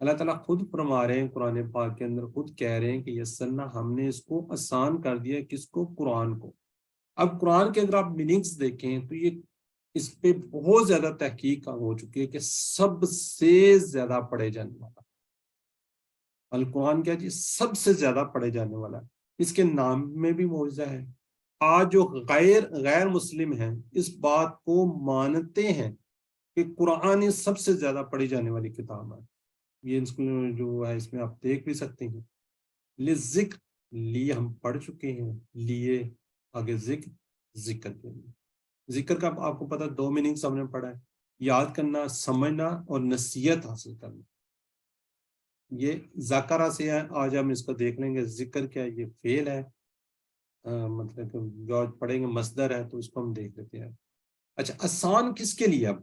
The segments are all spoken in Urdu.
اللہ تعالیٰ خود فرما رہے ہیں قرآن پاک کے اندر، خود کہہ رہے ہیں کہ یسرنا، ہم نے اس کو آسان کر دیا، کس کو؟ قرآن کو۔ اب قرآن کے اگر آپ میننگز دیکھیں تو یہ اس پہ بہت زیادہ تحقیق ہو چکی ہے کہ سب سے زیادہ پڑھے جانے والا القرآن کیا جی؟ سب سے زیادہ پڑھے جانے والا، اس کے نام میں بھی معجزہ ہے۔ آج جو غیر مسلم ہیں اس بات کو مانتے ہیں کہ قرآن یہ سب سے زیادہ پڑھی جانے والی کتاب ہے۔ یہ اس کو جو ہے اس میں آپ دیکھ بھی سکتے ہیں، ذکر لیے ہم پڑھ چکے ہیں، لیے آگے ذکر کے لیے۔ ذکر کا آپ کو پتا 2 میننگز ہم نے پڑھا ہے، یاد کرنا، سمجھنا، اور نصیحت حاصل کرنا۔ یہ ذاکرہ سے ہے، آج ہم اس کو دیکھ لیں گے۔ ذکر کیا ہے؟ یہ فعل ہے، مطلب کہ جو پڑھیں گے مصدر ہے، تو اس کو ہم دیکھ لیتے ہیں۔ اچھا، آسان کس کے لیے؟ اب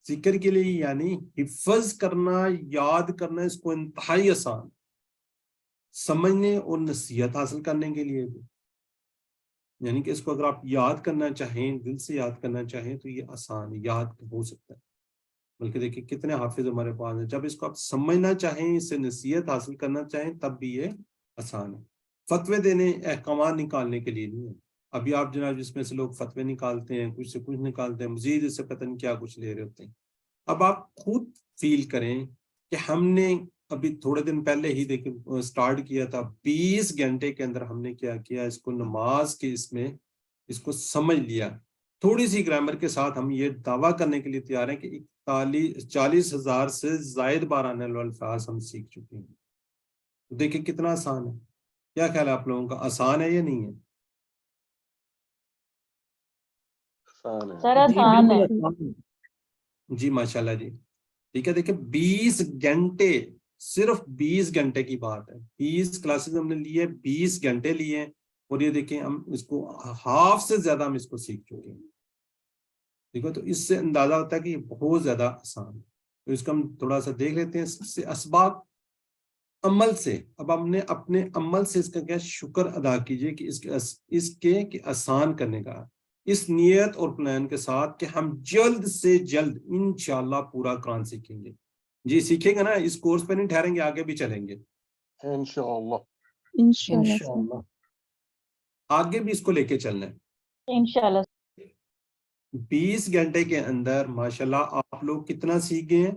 ذکر کے لیے، یعنی حفظ کرنا، یاد کرنا اس کو انتہائی آسان، سمجھنے اور نصیحت حاصل کرنے کے لیے بھی، یعنی کہ اس کو اگر آپ یاد کرنا چاہیں، دل سے یاد کرنا چاہیں تو یہ آسان یاد ہو سکتا ہے۔ بلکہ دیکھیں کتنے حافظ ہمارے پاس ہیں، جب اس کو آپ سمجھنا چاہیں، اس سے نصیحت حاصل کرنا چاہیں، تب بھی یہ آسان ہے۔ فتوے دینے، احکامات نکالنے کے لیے نہیں ہے۔ ابھی آپ جناب جس میں سے لوگ فتوے نکالتے ہیں، کچھ سے کچھ نکالتے ہیں، مزید اس سے پتہ نہیں کیا کچھ لے رہے ہوتے ہیں۔ اب آپ خود فیل کریں کہ ہم نے ابھی تھوڑے دن پہلے ہی دیکھیں سٹارٹ کیا تھا، 20 گھنٹے کے اندر ہم نے کیا کیا، اس کو نماز کے اس میں اس کو سمجھ لیا۔ تھوڑی سی گرامر کے ساتھ ہم یہ دعویٰ کرنے کے لیے تیار ہیں کہ 40,000 سے زائد بار آنے والے الفاظ ہم سیکھ چکے ہیں۔ تو دیکھیں کتنا آسان ہے۔ کیا خیال ہے آپ لوگوں کا، آسان ہے یا نہیں ہے؟ سر آسان ہے۔ جی ماشاءاللہ جی، ٹھیک ہے۔ دیکھیں 20 گھنٹے، صرف 20 گھنٹے کی بات ہے، 20 کلاسز ہم نے لی ہے، 20 گھنٹے لیے ہیں، اور یہ دیکھیں ہم اس کو ہاف سے زیادہ ہم اس کو سیکھ چکے ہیں۔ ٹھیک ہے، تو اس سے اندازہ ہوتا ہے کہ یہ بہت زیادہ آسان ہے۔ تو اس کو ہم تھوڑا سا دیکھ لیتے ہیں، اس سے اسباب عمل سے۔ اب ہم نے اپنے عمل سے اس کا کیا شکر ادا کیجئے کہ اس کے کہ آسان کرنے کا، اس نیت اور پلان کے ساتھ کہ ہم جلد سے جلد انشاءاللہ پورا قرآن سیکھیں گے۔ جی سیکھیں گے نا، اس کورس پہ نہیں ٹھہریں گے، آگے بھی چلیں گے انشاءاللہ انشاءاللہ آگے بھی اس کو لے کے چلنا ہے۔ انشاءاللہ 20 گھنٹے کے اندر ماشاءاللہ آپ لوگ کتنا سیکھ گئے ہیں؟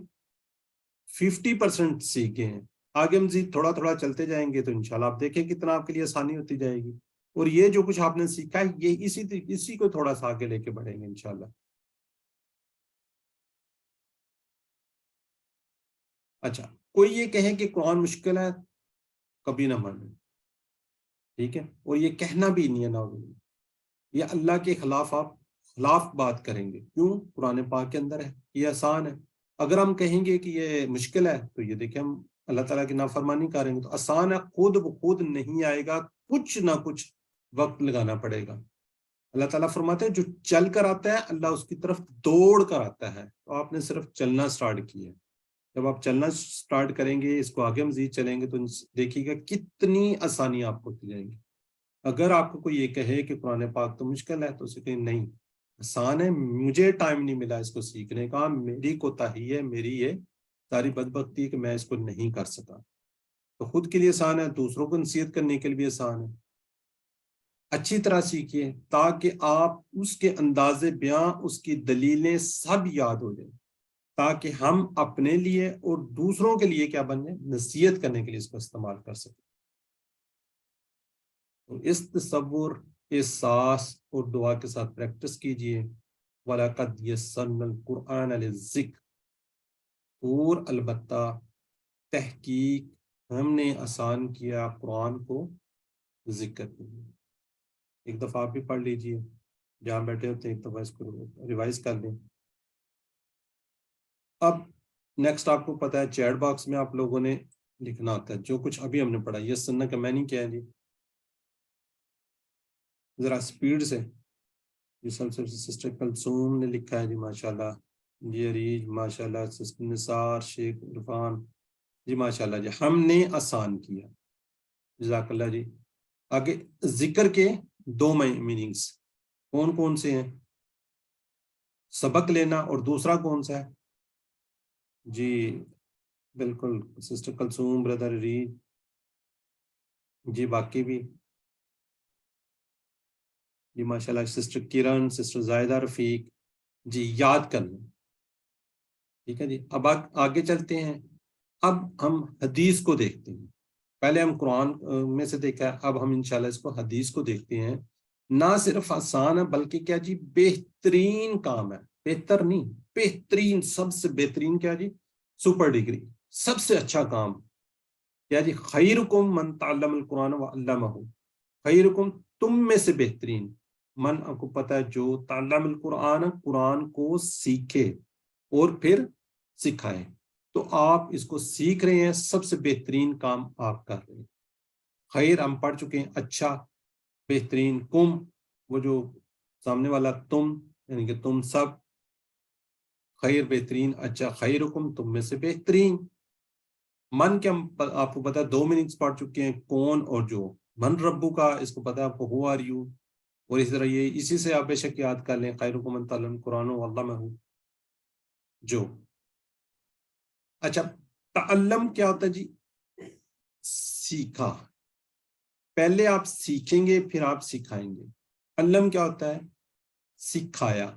50% سیکھ گئے ہیں۔ آگے مزید تھوڑا تھوڑا چلتے جائیں گے تو انشاءاللہ آپ دیکھیں کتنا آپ کے لیے آسانی ہوتی جائے گی، اور یہ جو کچھ آپ نے سیکھا ہے یہ اسی کو تھوڑا سا آگے لے کے بڑھیں گے انشاءاللہ۔ اچھا، کوئی یہ کہے کہ قرآن مشکل ہے، کبھی نہ مانے، ٹھیک ہے، اور یہ کہنا بھی نہیں ہے نا، یہ اللہ کے خلاف آپ خلاف بات کریں گے۔ کیوں؟ قرآن پاک کے اندر ہے، یہ آسان ہے۔ اگر ہم کہیں گے کہ یہ مشکل ہے تو یہ دیکھیں ہم اللہ تعالیٰ کی نافرمانی کریں گے۔ تو آسان ہے خود بخود نہیں آئے گا، کچھ نہ کچھ وقت لگانا پڑے گا۔ اللہ تعالیٰ فرماتے ہیں جو چل کر آتا ہے اللہ اس کی طرف دوڑ کر آتا ہے۔ تو آپ نے صرف چلنا سٹارٹ کیا ہے، جب آپ چلنا سٹارٹ کریں گے، اس کو آگے مزید چلیں گے تو دیکھیے گا کتنی آسانی آپ کو ہوتی جائیں گی۔ اگر آپ کو کوئی یہ کہے کہ قرآن پاک تو مشکل ہے تو اسے کہیں نہیں، آسان ہے، مجھے ٹائم نہیں ملا اس کو سیکھنے کا، میری کوتاہی ہے، میری یہ ساری بدبختی ہے کہ میں اس کو نہیں کر سکا۔ تو خود کے لیے آسان ہے، دوسروں کو نصیحت کرنے کے لیے بھی آسان ہے۔ اچھی طرح سیکھیے تاکہ آپ اس کے انداز بیاں، اس کی دلیلیں سب یاد ہو جائیں، تاکہ ہم اپنے لیے اور دوسروں کے لیے کیا بن جائیں، نصیحت کرنے کے لیے اس کو استعمال کر سکیں۔ تو اس تصور، احساس اور دعا کے ساتھ پریکٹس کیجئے۔ وَلَقَدْ يَسَّرْنَا الْقُرْآنَ لِلذِّكْرِ، اور البتہ تحقیق ہم نے آسان کیا قرآن کو ذکر کے لیے۔ ایک دفعہ آپ بھی پڑھ لیجئے، جہاں بیٹھے ہوتے ہیں ایک دفعہ اس کو ریوائز کر لیں۔ اب نیکسٹ آپ کو پتا ہے چیٹ باکس میں آپ لوگوں نے لکھنا ہوتا ہے جو کچھ ابھی ہم نے پڑھا۔ یہ سننا کا میں نہیں کیا ہے جی، ذرا سپیڈ سے۔ یہ سسٹر کلثوم نے لکھا ہے جی ماشاءاللہ، جی عریج ماشاءاللہ، سسٹر نثار، شیخ عرفان جی ماشاءاللہ جی، ہم نے آسان کیا، جزاک اللہ جی۔ آگے ذکر کے 2 میننگز کون کون سے ہیں؟ سبق لینا، اور دوسرا کون سا ہے جی؟ بالکل سسٹر کلثوم، بردر ریج، جی باقی بھی جی ماشاءاللہ، سسٹر کرن، سسٹر زائدہ رفیق، جی یاد کرنا. ٹھیک ہے جی. اب آگے چلتے ہیں. اب ہم حدیث کو دیکھتے ہیں. پہلے ہم قرآن میں سے دیکھا ہے، اب ہم انشاءاللہ اس کو حدیث کو دیکھتے ہیں. نہ صرف آسان ہے بلکہ کیا جی بہترین کام ہے. بہتر نہیں، بہترین، سب سے بہترین کیا جی، سپر ڈگری، سب سے اچھا کام کیا جی، خیرکم من تعلم القرآن وعلمہ. خیرکم، تم میں سے بہترین، من آپ کو پتا ہے جو تعلم القرآن، قرآن کو سیکھے اور پھر سکھائے. تو آپ اس کو سیکھ رہے ہیں، سب سے بہترین کام آپ کر رہے ہیں. خیر ہم پڑھ چکے ہیں، اچھا، بہترین. کم، وہ جو سامنے والا تم، یعنی کہ تم سب. خیر بہترین، اچھا، خیرکم تم میں سے بہترین. من کے ہم آپ کو پتا ہے 2 میننگز پڑھ چکے ہیں، کون اور جو. من ربو کا اس کو پتا ہے آپ کو، ہو آر یو. اور اس طرح یہ اسی سے آپ بے شک یاد کر لیں، خیرکم من تعلم القرآن وعلمہ، جو. اچھا، تعلم کیا ہوتا ہے جی، سیکھا. پہلے آپ سیکھیں گے پھر آپ سکھائیں گے. علم کیا ہوتا ہے، سکھایا.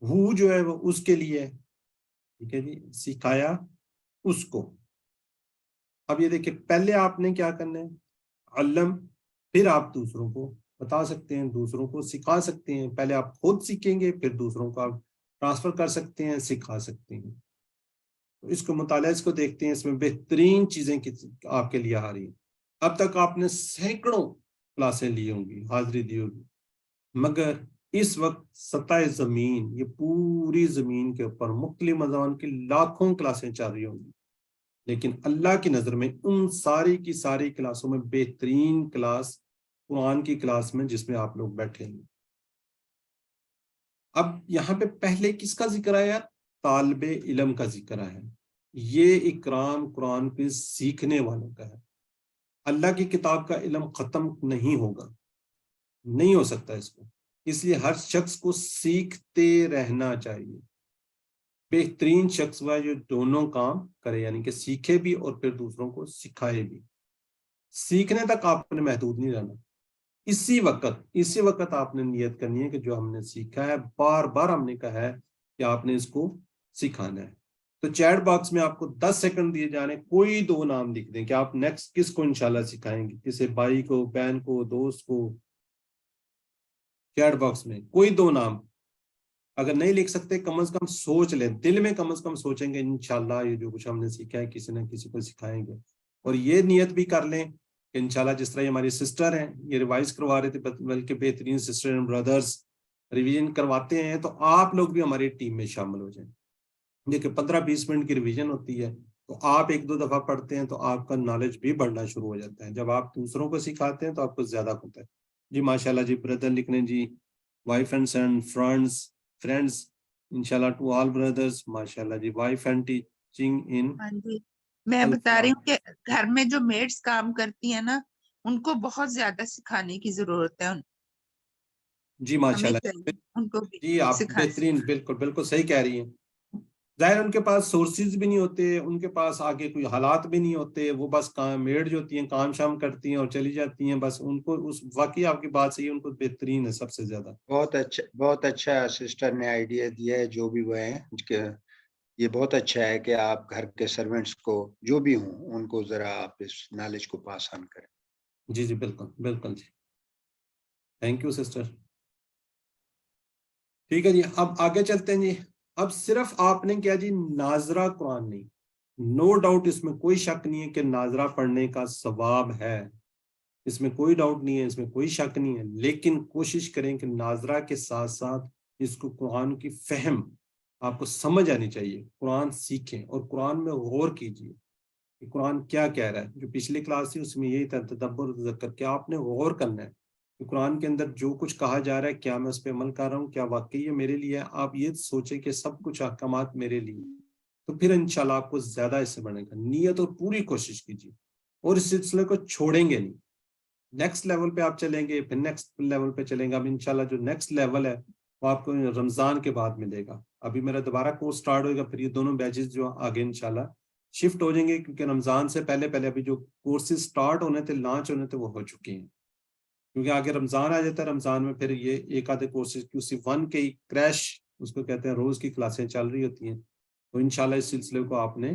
وہ جو ہے وہ اس کے لیے، ٹھیک ہے جی، سکھایا اس کو. اب یہ دیکھیں، پہلے آپ نے کیا کرنا ہے، علم، پھر آپ دوسروں کو بتا سکتے ہیں، دوسروں کو سکھا سکتے ہیں. پہلے آپ خود سیکھیں گے پھر دوسروں کو آپ ٹرانسفر کر سکتے ہیں، سکھا سکتے ہیں. تو اس کو مطالعہ، اس کو دیکھتے ہیں، اس میں بہترین چیزیں آپ کے لیے آ رہی ہیں. اب تک آپ نے سینکڑوں کلاسیں لی ہوں گی، حاضری دی ہوگی، مگر اس وقت سطح زمین، یہ پوری زمین کے اوپر مختلف مضامین کی لاکھوں کلاسیں چل رہی ہوں گی، لیکن اللہ کی نظر میں ان ساری کی ساری کلاسوں میں بہترین کلاس قرآن کی کلاس میں جس میں آپ لوگ بیٹھے ہیں. اب یہاں پہ پہلے کس کا ذکر آیا، طالب علم کا ذکر ہے. یہ اکرام قرآن کے سیکھنے والوں کا ہے. اللہ کی کتاب کا علم ختم نہیں ہوگا، نہیں ہو سکتا اس کو. اس لیے ہر شخص کو سیکھتے رہنا چاہیے. بہترین شخص وہ جو دونوں کام کرے، یعنی کہ سیکھے بھی اور پھر دوسروں کو سکھائے بھی. سیکھنے تک آپ نے محدود نہیں رہنا. اسی وقت آپ نے نیت کرنی ہے کہ جو ہم نے سیکھا ہے، بار بار ہم نے کہا ہے کہ آپ نے اس کو سکھانا ہے. تو چیٹ باکس میں آپ کو 10 سیکنڈ دیے جانے، کوئی 2 نام لکھ دیں کہ آپ نیکسٹ کس کو انشاءاللہ سکھائیں گے، کسی بھائی کو، بہن کو، دوست کو. چیٹ باکس میں کوئی 2 نام. اگر نہیں لکھ سکتے کم از کم سوچ لیں، دل میں کم از کم سوچیں گے انشاءاللہ یہ جو کچھ ہم نے سیکھا ہے کسی نہ کسی کو سکھائیں گے. اور یہ نیت بھی کر لیں کہ انشاءاللہ جس طرح یہ ہماری سسٹر ہیں، یہ ریوائز کروا رہے تھے، بلکہ بہترین سسٹر اینڈ بردرز ریویژن کرواتے ہیں، تو آپ لوگ بھی ہماری ٹیم میں شامل ہو جائیں. دیکھیں 15-20 منٹ کی ریویژن ہوتی ہے، تو آپ 1-2 دفعہ پڑھتے ہیں تو آپ کا نالج بھی بڑھنا شروع ہو جاتا ہے. جب آپ دوسروں کو سکھاتے ہیں تو آپ کو زیادہ ہوتا ہے. جی ماشاءاللہ جی، بردر لکھ لیں جی، وائف اینڈ سن فرینڈس انشاءاللہ ٹو آل بردرز. ماشاءاللہ جی، وائف اینڈ ٹیچنگ ان. ہاں جی، میں بتا رہی ہوں کہ گھر میں جو میڈس کام کرتی ہیں نا، ان کو بہت زیادہ سکھانے کی ضرورت ہے. جی ماشاءاللہ ان کو بھی جی، آپ بہترین، بالکل صحیح کہہ رہی ہیں. ظاہر ان کے پاس سورسز بھی نہیں ہوتے، ان کے پاس آگے کوئی حالات بھی نہیں ہوتے. وہ بس میڈ جو ہوتی ہیں کام شام کرتی ہیں اور چلی جاتی ہیں. بس ان کو اس واقعی آپ کی بات صحیح ہے، ان کو بہترین ہے سب سے زیادہ. بہت اچھا سسٹر نے آئیڈیا دیا ہے، جو بھی وہ ہیں یہ بہت اچھا ہے کہ آپ گھر کے سرونٹس کو جو بھی ہوں ان کو ذرا آپ اس نالج کو پاس آن کریں. جی بالکل جی، تھینک یو سسٹر. ٹھیک ہے جی، اب آگے چلتے ہیں جی. اب صرف آپ نے کیا جی، ناظرہ قرآن نہیں، نو ڈاؤٹ اس میں کوئی شک نہیں ہے کہ ناظرہ پڑھنے کا ثواب ہے، اس میں کوئی ڈاؤٹ نہیں ہے، اس میں کوئی شک نہیں ہے. لیکن کوشش کریں کہ ناظرہ کے ساتھ ساتھ اس کو قرآن کی فہم آپ کو سمجھ آنی چاہیے. قرآن سیکھیں اور قرآن میں غور کیجیے کہ قرآن کیا کہہ رہا ہے. جو پچھلی کلاس تھی اس میں یہی تھا، تدبر تذکر، کیا آپ نے غور کرنا ہے کہ قرآن کے اندر جو کچھ کہا جا رہا ہے کیا میں اس پہ عمل کر رہا ہوں، کیا واقعی یہ میرے لیے ہے. آپ یہ سوچیں کہ سب کچھ احکامات میرے لیے، تو پھر انشاءاللہ آپ کو زیادہ اس سے بڑھنے کا نیت اور پوری کوشش کیجیے، اور اس سلسلے کو چھوڑیں گے نہیں. نیکسٹ لیول پہ آپ چلیں گے، پھر نیکسٹ لیول پہ چلیں گے. اب انشاءاللہ جو نیکسٹ لیول ہے وہ آپ کو رمضان کے بعد ملے گا. ابھی میرا دوبارہ کورس سٹارٹ ہوگا, پھر یہ دونوں بیچز جو آگے انشاءاللہ شفٹ ہو جائیں گے, کیونکہ رمضان سے پہلے ابھی جو کورسز سٹارٹ ہونے تھے, لانچ ہونے تھے, وہ ہو چکے ہیں. کیونکہ آگے رمضان آ جاتا ہے, رمضان میں پھر یہ ایک آدھے کورسز QC1 کے کریش اس کو کہتے ہیں, روز کی کلاسیں چل رہی ہوتی ہیں, تو انشاءاللہ اس سلسلے کو آپ نے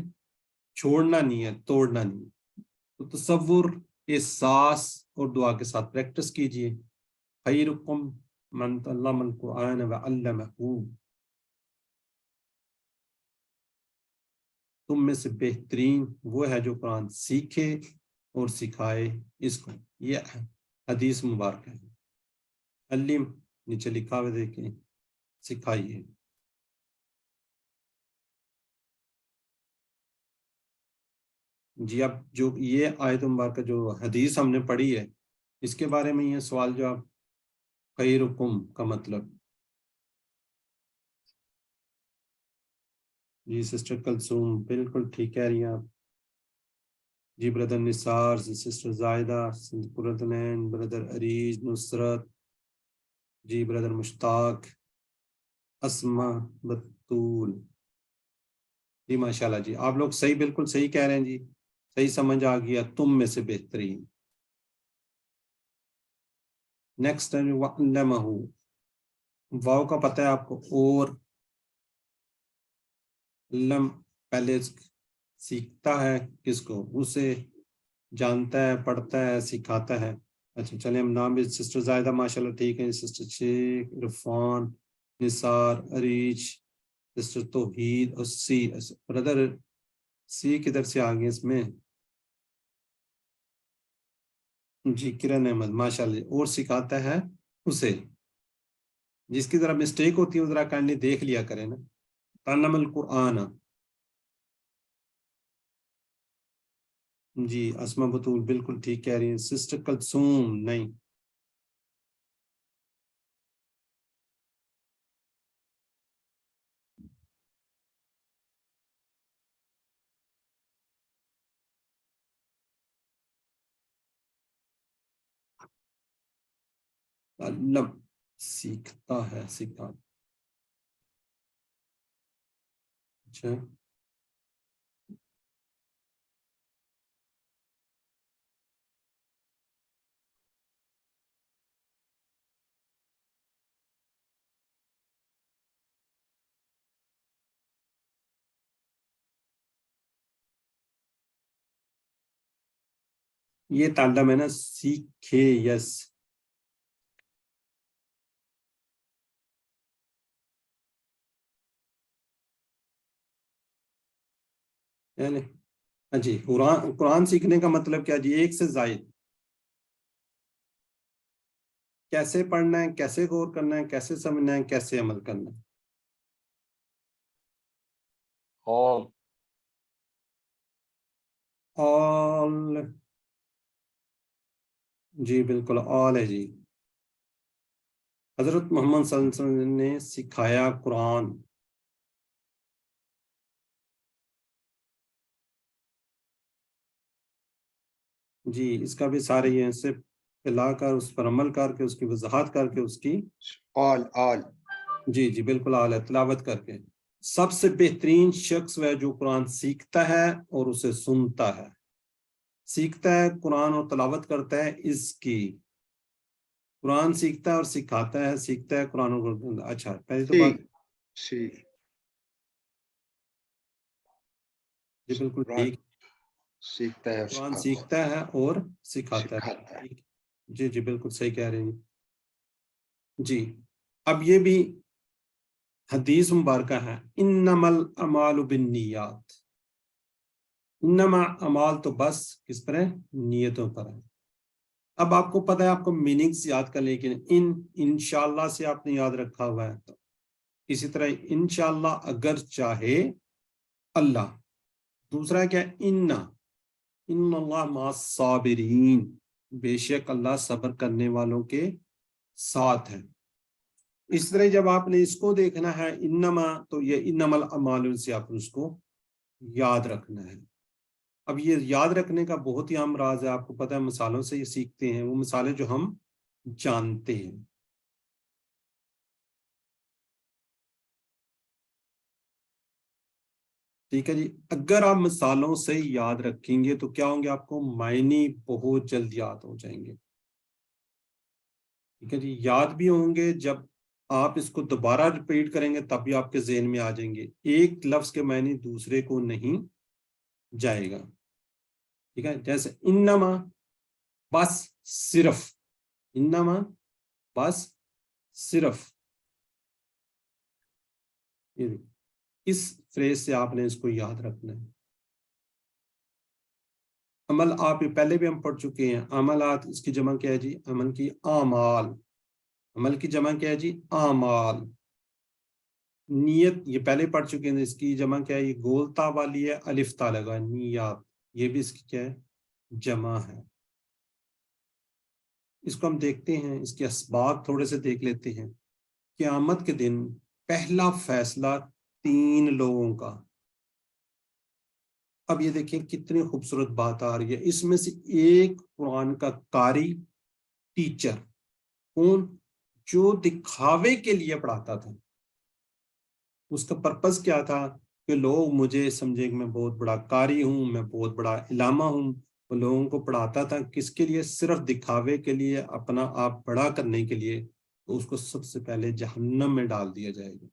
چھوڑنا نہیں ہے, توڑنا نہیں ہے. تو تصور, احساس اور دعا کے ساتھ پریکٹس کیجئے. خیرکم من تعلم القرآن وعلمہ, تم میں سے بہترین وہ ہے جو قرآن سیکھے اور سکھائے اس کو. یہ حدیث مبارک ہے. علم نیچے لکھا ہوئے دیکھیں, سکھائیے. جی, اب جو یہ آیت مبارکہ جو حدیث ہم نے پڑھی ہے, اس کے بارے میں یہ سوال جواب. خیرکم کا مطلب, جی سسٹر کلثوم بالکل ٹھیک کہہ رہی ہیں آپ. جی بردر نثار, سسٹر زائدہ, قرۃ-العین, بردر عریج, نصرت, جی بردر مشتاق, اسما, بطول. جی ماشاءاللہ, جی آپ لوگ صحیح, بالکل صحیح کہہ رہے ہیں جی, صحیح سمجھ آ گیا, تم میں سے بہترین. نیکسٹ ہے وَعَلَّمَهُ, واو کا پتہ ہے آپ کو, اور لم پہلے سیکھتا ہے کس کو, اسے جانتا ہے, پڑھتا ہے, سکھاتا ہے. اچھا چلیں ہم نام بھی, سسٹر زائدہ ماشاءاللہ ٹھیک ہے, سسٹر شیخ, عرفان, نثار, عریج, سسٹر توحید, اور سی, بردر سی کدھر سے آگے اس میں, جی کرن احمد ماشاءاللہ, اور سکھاتا ہے اسے. جس کی ذرا مسٹیک ہوتی ہے ذرا کائنڈلی دیکھ لیا کریں نا. تعلم القرآن, جی اسما بطول بالکل ٹھیک کہہ رہی ہیں. سسٹر کلثوم نہیں, تعلم سیکھتا ہے, سکھا. اچھا یہ تعلم ہے نا, سیکھے, یس. جی قرآن سیکھنے کا مطلب کیا جی, ایک سے زائد. کیسے پڑھنا ہے, کیسے غور کرنا ہے, کیسے سمجھنا ہے, کیسے عمل کرنا ہے. آل, جی بالکل آل ہے جی. حضرت محمد صلی اللہ علیہ وسلم نے سکھایا قرآن. جی اس کا بھی سارے یہ سے پلا کر, اس پر عمل کر کے, اس کی وضاحت کر کے, اس کی آل جی جی بالکل آل, تلاوت کر کے. سب سے بہترین شخص وہ جو قرآن سیکھتا ہے اور اسے سنتا ہے. سیکھتا ہے قرآن اور تلاوت کرتا ہے اس کی. قرآن سیکھتا ہے اور سکھاتا ہے, سیکھتا ہے قرآن اور, اچھا پہلی تو بات جی بالکل ٹھیک, سیکھتا ہے, قرآن سیکھتا ہے اور سکھاتا ہے. جی جی بالکل صحیح کہہ رہے ہیں جی. اب یہ بھی حدیث مبارکہ ہے, انما الاعمال بالنیات. انما اعمال تو بس کس پر ہے, نیتوں پر ہے. اب آپ کو پتہ ہے, آپ کو میننگز یاد کر, لیکن انشاءاللہ سے آپ نے یاد رکھا ہوا ہے. تو اسی طرح انشاءاللہ اگر چاہے اللہ. دوسرا کیا, ان اللہ مع الصابرین, بے شک اللہ صبر کرنے والوں کے ساتھ ہے. اس طرح جب آپ نے اس کو دیکھنا ہے انما, تو یہ انما الاعمال سے آپ نے اس کو یاد رکھنا ہے. اب یہ یاد رکھنے کا بہت ہی عام راز ہے, آپ کو پتہ ہے مثالوں سے یہ سیکھتے ہیں, وہ مثالیں جو ہم جانتے ہیں. ٹھیک ہے جی. اگر آپ مثالوں سے یاد رکھیں گے تو کیا ہوں گے، آپ کو معنی بہت جلد یاد ہو جائیں گے. ٹھیک ہے جی. یاد بھی ہوں گے، جب آپ اس کو دوبارہ ریپیٹ کریں گے تب بھی آپ کے ذہن میں آ جائیں گے. ایک لفظ کے معنی دوسرے کو نہیں جائے گا. ٹھیک ہے. جیسے انما، بس صرف. انما، بس صرف. اس فریز سے آپ نے اس کو یاد رکھنا ہے. عمل آپ پہلے بھی ہم پڑھ چکے ہیں. عملات، اس کی جمع کیا ہے جی؟ عمل کی اعمال. عمل کی جمع کیا ہے جی؟ اعمال. نیت یہ پہلے پڑھ چکے ہیں، اس کی جمع کیا ہے؟ یہ گولتا والی ہے، الف تا لگا، نیات. یہ بھی اس کی کیا ہے؟ جمع ہے. اس کو ہم دیکھتے ہیں، اس کے اسباب تھوڑے سے دیکھ لیتے ہیں. قیامت کے دن پہلا فیصلہ 3 لوگوں کا. اب یہ دیکھیں کتنی خوبصورت بات آ رہی ہے. اس میں سے ایک قرآن کا قاری، ٹیچر. کون؟ جو دکھاوے کے لیے پڑھاتا تھا. اس کا پرپس کیا تھا؟ کہ لوگ مجھے سمجھے کہ میں بہت بڑا قاری ہوں، میں بہت بڑا علامہ ہوں. وہ لوگوں کو پڑھاتا تھا کس کے لیے؟ صرف دکھاوے کے لیے، اپنا آپ بڑا کرنے کے لیے. تو اس کو سب سے پہلے جہنم میں ڈال دیا جائے گا.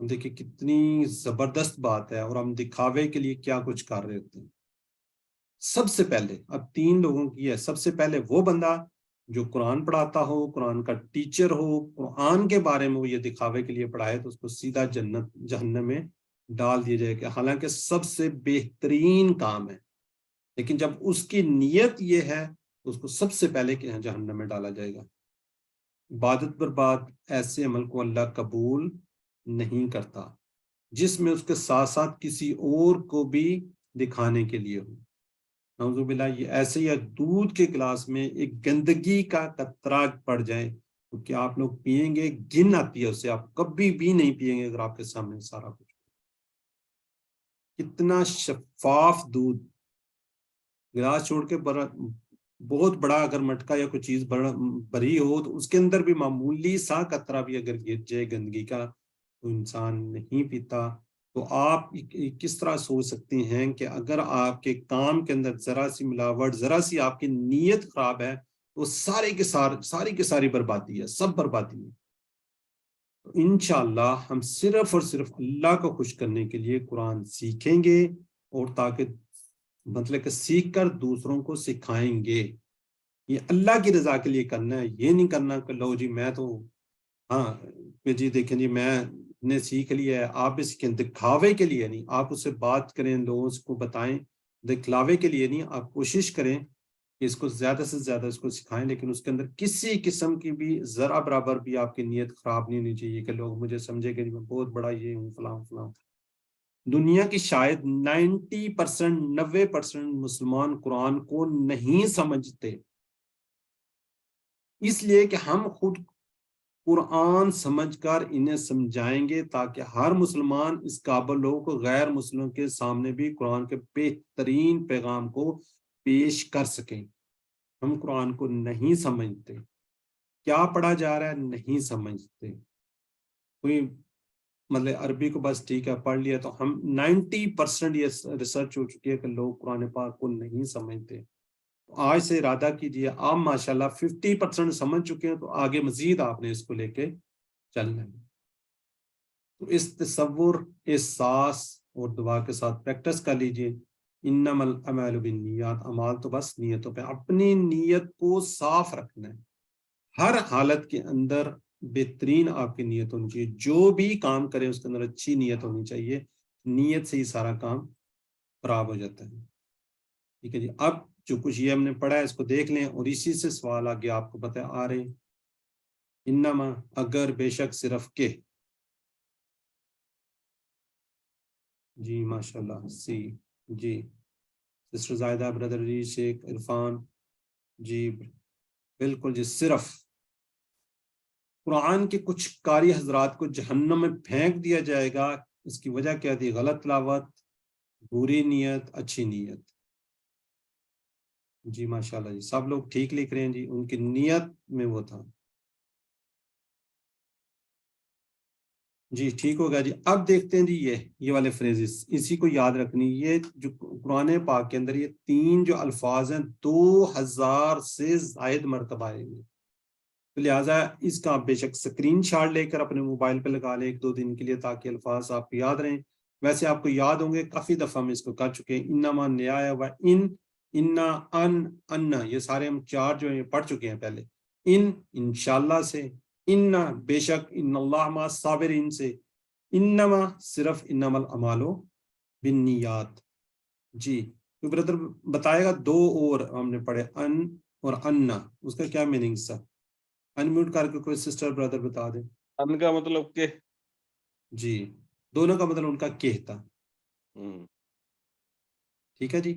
دیکھیں کتنی زبردست بات ہے، اور ہم دکھاوے کے لیے کیا کچھ کر رہے ہوتے ہیں. سب سے پہلے اب 3 لوگوں کی ہے. سب سے پہلے وہ بندہ جو قرآن پڑھاتا ہو، قرآن کا ٹیچر ہو، قرآن کے بارے میں وہ یہ دکھاوے کے لیے پڑھائے، تو اس کو سیدھا جہنم میں ڈال دیا جائے گا. حالانکہ سب سے بہترین کام ہے، لیکن جب اس کی نیت یہ ہے تو اس کو سب سے پہلے جہنم میں ڈالا جائے گا. عبادت برباد، ایسے عمل کو اللہ قبول نہیں کرتا جس میں اس کے ساتھ ساتھ کسی اور کو بھی دکھانے کے لیے ہو. نعوذ باللہ. یہ ایسے ہی دودھ کے گلاس میں ایک گندگی کا قطرہ پڑ جائے تو کیا آپ لوگ پیئیں گے؟ گن آتی ہے اسے، آپ کبھی بھی نہیں پیئیں گے اگر آپ کے سامنے سارا کچھ. کتنا شفاف دودھ، گلاس چھوڑ کے بہت بڑا اگر مٹکا یا کوئی چیز بھری ہو تو اس کے اندر بھی معمولی سا قطرہ بھی اگر گر جائے گندگی کا تو انسان نہیں پیتا. تو آپ کس طرح سوچ سکتے ہیں کہ اگر آپ کے کام کے اندر ذرا سی ملاوٹ، ذرا سی آپ کی نیت خراب ہے تو ساری کی ساری بربادی ہے، سب بربادی ہے. تو انشاءاللہ ہم صرف اور صرف اللہ کو خوش کرنے کے لیے قرآن سیکھیں گے، اور تاکہ مطلب کہ سیکھ کر دوسروں کو سکھائیں گے. یہ اللہ کی رضا کے لیے کرنا ہے. یہ نہیں کرنا کہ لو جی میں تو ہاں جی دیکھیں جی میں نے سیکھ لیا ہے. آپ اس کے دکھاوے کے لیے نہیں، آپ اسے بات کریں، لوگوں کو بتائیں، دکھلاوے کے لیے نہیں. آپ کوشش کریں کہ اس کو زیادہ سے زیادہ اس کو سکھائیں، لیکن اس کے اندر کسی قسم کی بھی ذرا برابر بھی آپ کی نیت خراب نہیں ہونی چاہیے کہ لوگ مجھے سمجھے کہ میں بہت بڑا یہ ہوں فلاں فلاں. دنیا کی شاید 90% مسلمان قرآن کو نہیں سمجھتے، اس لیے کہ ہم خود قرآن سمجھ کر انہیں سمجھائیں گے تاکہ ہر مسلمان اس قابل ہو کہ غیر مسلموں کے سامنے بھی قرآن کے بہترین پیغام کو پیش کر سکیں. ہم قرآن کو نہیں سمجھتے، کیا پڑھا جا رہا ہے نہیں سمجھتے. کوئی مطلب عربی کو بس ٹھیک ہے پڑھ لیا، تو ہم 90% یہ ریسرچ ہو چکی ہے کہ لوگ قرآن پاک کو نہیں سمجھتے. آج سے ارادہ کیجئے، آپ ماشاءاللہ 50% سمجھ چکے ہیں، تو آگے مزید آپ نے اس کو لے کے چلنا ہے. تو اس تصور، احساس اور دعا کے ساتھ پریکٹس کر لیجئے. انما الاعمال بالنیات، اعمال تو بس نیتوں پہ. اپنی نیت کو صاف رکھنا ہے، ہر حالت کے اندر بہترین آپ کی نیت ہونی چاہیے. جو بھی کام کریں اس کے اندر اچھی نیت ہونی چاہیے. نیت سے ہی سارا کام خراب ہو جاتا ہے. ٹھیک ہے جی. اب جو کچھ یہ ہم نے پڑھا ہے اس کو دیکھ لیں، اور اسی سے سوال آگے آپ کو پتہ آ رہے ہیں. انما، اگر، بے شک، صرف، کہ. جی ماشاءاللہ. سی جی سسٹر زائدہ، بردر جی، شیخ عرفان جی بالکل جی. صرف قرآن کے کچھ قاری حضرات کو جہنم میں پھینک دیا جائے گا. اس کی وجہ کیا تھی؟ غلط تلاوت، بری نیت، اچھی نیت. جی ماشاءاللہ جی، سب لوگ ٹھیک لکھ رہے ہیں جی. ان کی نیت میں وہ تھا. جی ٹھیک ہوگا جی. اب دیکھتے ہیں جی یہ والے فریزز, اسی کو یاد رکھنی. یہ جو قرآن پاک کے اندر یہ 3 جو الفاظ ہیں 2000 سے زائد مرتبہ آئیں گے. تو لہٰذا اس کا آپ بے شک اسکرین شاٹ لے کر اپنے موبائل پہ لگا لیں 1-2 دن کے لیے, تاکہ الفاظ آپ کو یاد رہیں. ویسے آپ کو یاد ہوں گے, کافی دفعہ ہم اس کو کر چکے ہیں. انما نیا و انا ان یہ سارے ہم 4 جو ہیں پڑھ چکے ہیں پہلے. انشاءاللہ سے, ان بے شک, ان اللہ ما صابرین سے, انما صرف انما الاعمال بالنیات. جی تو بردر بتائے گا 2 اور ہم نے پڑھے ان اور انا, اس کا کیا میننگ تھا؟ انمیوٹ کر کے کوئی سسٹر بردر بتا دیں. ان کا مطلب کہ جی دونوں کا مطلب ان کا کہتا. ٹھیک ہے جی,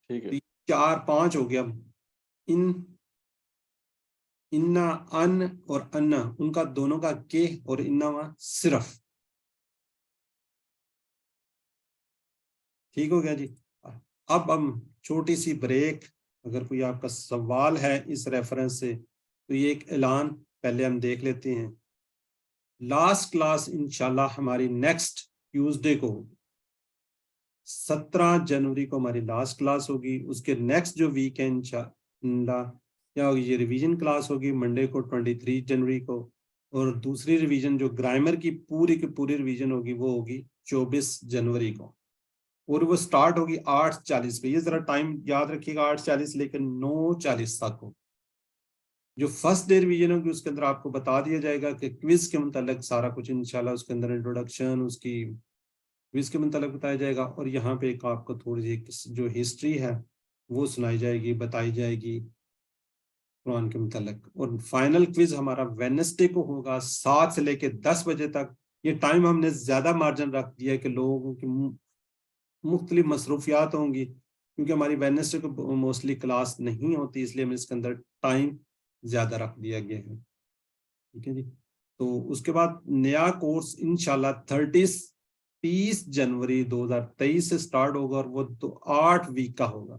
ٹھیک ہے. 4-5 ہو گیا. انا ان اور انا, ان کا دونوں کا کہ اور انما صرف. ٹھیک ہو گیا جی. اب ہم چھوٹی سی بریک, اگر کوئی آپ کا سوال ہے اس ریفرنس سے تو یہ ایک اعلان پہلے ہم دیکھ لیتے ہیں. لاسٹ کلاس انشاءاللہ ہماری نیکسٹ ٹیوزڈے کو 17 جنوری کو ہماری لاسٹ کلاس ہوگی. اس کے نیکسٹ جو ویک ہے انشاءاللہ کیا ہوگی, یہ ریویژن کلاس ہوگی منڈے کو 23 جنوری کو, اور دوسری ریویژن جو گرامر کی پوری ریویژن ہوگی وہ ہوگی 24 جنوری کو, اور وہ سٹارٹ ہوگی 8:40 پہ. یہ ذرا ٹائم یاد رکھیے گا, 8:40 لے کر 9:40 تک ہو. جو فرسٹ ڈے ریویژن ہوگی اس کے اندر آپ کو بتا دیا جائے گا کہ کوئز کے متعلق سارا کچھ انشاءاللہ, اس کے اندر انٹروڈکشن اس کی کوئز کے متعلق بتایا جائے گا, اور یہاں پہ ایک آپ کو تھوڑی سی جو ہسٹری ہے وہ سنائی جائے گی, بتائی جائے گی قرآن کے متعلق. اور فائنل کوئز ہمارا ویڈنسڈے کو ہوگا 7 سے لے کے 10 بجے تک. یہ ٹائم ہم نے زیادہ مارجن رکھ دیا ہے کہ لوگوں کی مختلف مصروفیات ہوں گی, کیونکہ ہماری ویڈنسڈے کو موسٹلی کلاس نہیں ہوتی, اس لیے ہم اس کے اندر ٹائم زیادہ رکھ دیا گیا ہے. ٹھیک ہے جی. تو اس کے بعد نیا کورس انشاءاللہ 30 جنوری 2023 سے سٹارٹ ہوگا, اور وہ 8 ویک کا ہوگا.